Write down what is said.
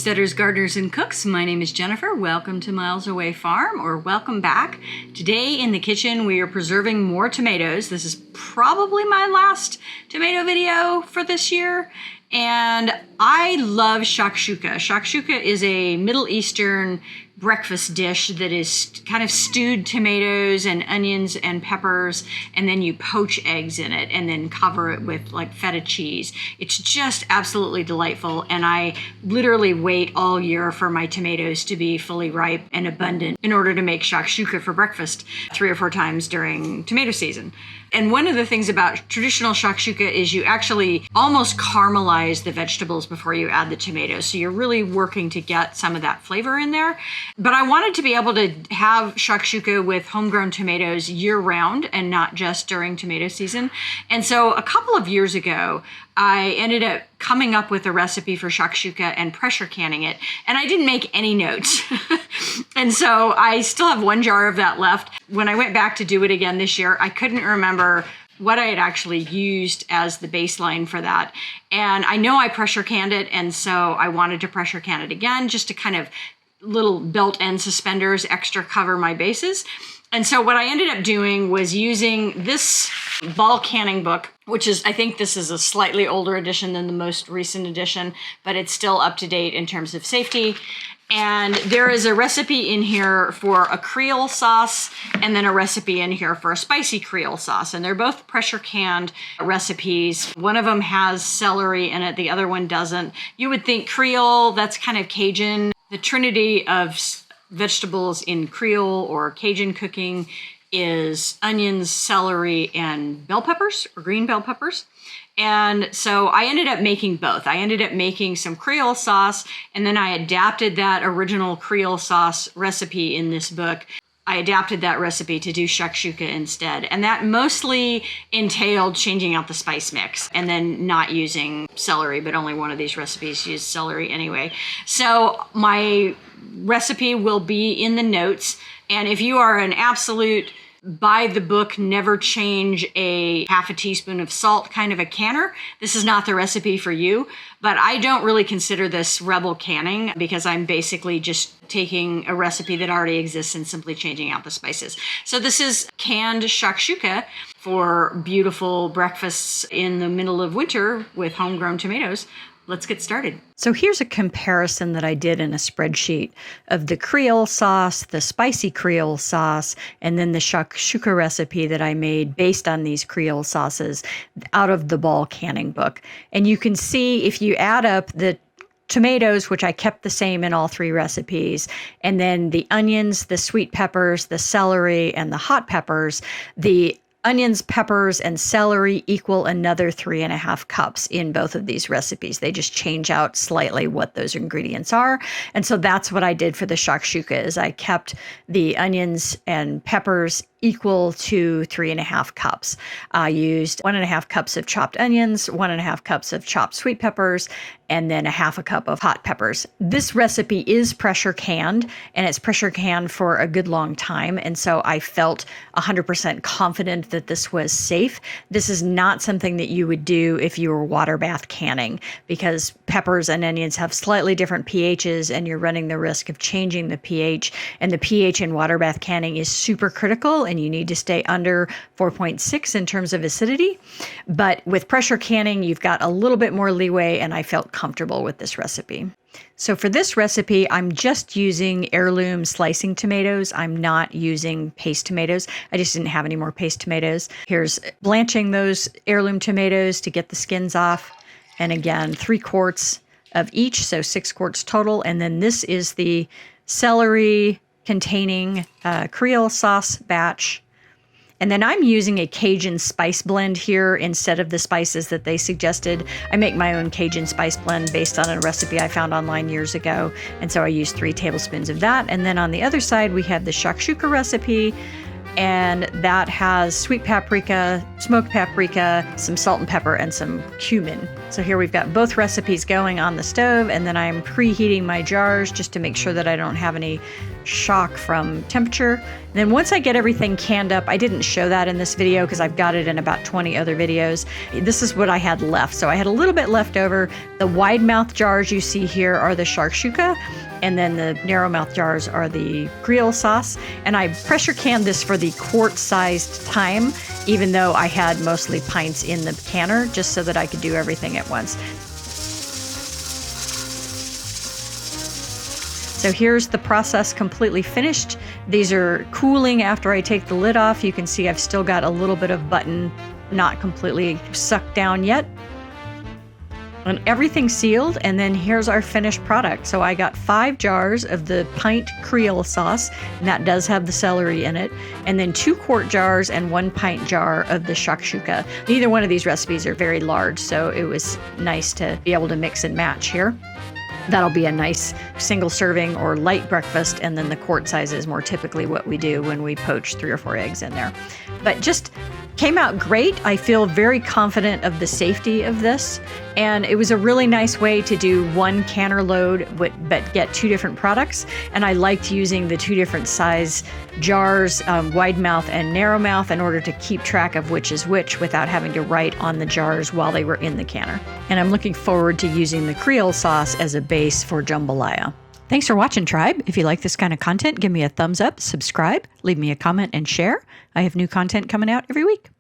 homesteaders, gardeners, and cooks. My name is Jennifer. Welcome to Miles Away Farm, or welcome back. Today in the kitchen, we are preserving more tomatoes. This is probably my last tomato video for this year. And I love shakshuka. Shakshuka is a Middle Eastern breakfast dish that is kind of stewed tomatoes and onions and peppers, and then you poach eggs in it and then cover it with like feta cheese. It's just absolutely delightful, and I literally wait all year for my tomatoes to be fully ripe and abundant in order to make shakshuka for breakfast 3 or 4 times during tomato season. And one of the things about traditional shakshuka is you actually almost caramelize the vegetables before you add the tomatoes. So you're really working to get some of that flavor in there. But I wanted to be able to have shakshuka with homegrown tomatoes year round and not just during tomato season. And so a couple of years ago, I ended up coming up with a recipe for shakshuka and pressure canning it. And I didn't make any notes. And so I still have 1 jar of that left. When I went back to do it again this year, I couldn't remember what I had actually used as the baseline for that. And I know I pressure canned it, and so I wanted to pressure can it again just to kind of little belt and suspenders extra cover my bases. And so what I ended up doing was using this ball canning book, which is, I think this is a slightly older edition than the most recent edition, but it's still up to date in terms of safety. And there is a recipe in here for a Creole sauce, and then a recipe in here for a spicy Creole sauce. And they're both pressure canned recipes. One of them has celery in it, the other one doesn't. You would think Creole, that's kind of Cajun. The trinity of vegetables in Creole or Cajun cooking is onions, celery, and bell peppers, or green bell peppers. And so I ended up making both. I ended up making some Creole sauce, and then I adapted that original Creole sauce recipe in this book. I adapted that recipe to do shakshuka instead. And that mostly entailed changing out the spice mix and then not using celery, but only one of these recipes used celery anyway. So my recipe will be in the notes. And if you are an absolute by the book, never change a half a teaspoon of salt kind of a canner, this is not the recipe for you. But I don't really consider this rebel canning because I'm basically just taking a recipe that already exists and simply changing out the spices. So this is canned shakshuka for beautiful breakfasts in the middle of winter with homegrown tomatoes. Let's get started. So here's a comparison that I did in a spreadsheet of the Creole sauce, the spicy Creole sauce, and then the shakshuka recipe that I made based on these Creole sauces out of the ball canning book. And you can see if you add up the tomatoes, which I kept the same in all 3 recipes, and then the onions, the sweet peppers, the celery, and the hot peppers, the onions, peppers, and celery equal another 3.5 cups in both of these recipes. They just change out slightly what those ingredients are. And so that's what I did for the shakshuka, is I kept the onions and peppers equal to 3.5 cups. I used 1.5 cups of chopped onions, 1.5 cups of chopped sweet peppers, and then 1/2 cup of hot peppers. This recipe is pressure canned, and it's pressure canned for a good long time. And so I felt 100% confident that this was safe. This is not something that you would do if you were water bath canning, because peppers and onions have slightly different pHs, and you're running the risk of changing the pH. And the pH in water bath canning is super critical, and you need to stay under 4.6 in terms of acidity. But with pressure canning, you've got a little bit more leeway, and I felt comfortable with this recipe. So for this recipe, I'm just using heirloom slicing tomatoes. I'm not using paste tomatoes. I just didn't have any more paste tomatoes. Here's blanching those heirloom tomatoes to get the skins off. And again, 3 quarts of each, so 6 quarts total. And then this is the celery containing Creole sauce batch. And then I'm using a Cajun spice blend here instead of the spices that they suggested. I make my own Cajun spice blend based on a recipe I found online years ago. And so I used 3 tablespoons of that. And then on the other side, we have the shakshuka recipe. And that has sweet paprika, smoked paprika, some salt and pepper, and some cumin. So here we've got both recipes going on the stove, and then I'm preheating my jars just to make sure that I don't have any shock from temperature. And then once I get everything canned up, I didn't show that in this video because I've got it in about 20 other videos. This is what I had left. So I had a little bit left over. The wide mouth jars you see here are the Shakshuka, and then the narrow mouth jars are the Creole sauce. And I pressure canned this for the quart sized time, even though I had mostly pints in the canner, just so that I could do everything at once. So here's the process completely finished. These are cooling after I take the lid off. You can see I've still got a little bit of button, not completely sucked down yet. And everything's sealed, and then here's our finished product. So I got 5 jars of the pint Creole sauce, and that does have the celery in it, and then 2 quart jars and 1 pint jar of the shakshuka. Neither one of these recipes are very large, so it was nice to be able to mix and match here. That'll be a nice single serving or light breakfast, and then the quart size is more typically what we do when we poach 3 or 4 eggs in there. But just came out great. I feel very confident of the safety of this, and it was a really nice way to do 1 canner load but get 2 different products. And I liked using the 2 different size jars, wide mouth and narrow mouth, in order to keep track of which is which without having to write on the jars while they were in the canner. And I'm looking forward to using the Creole sauce as a base for jambalaya. Thanks for watching, Tribe. If you like this kind of content, give me a thumbs up, subscribe, leave me a comment, and share. I have new content coming out every week.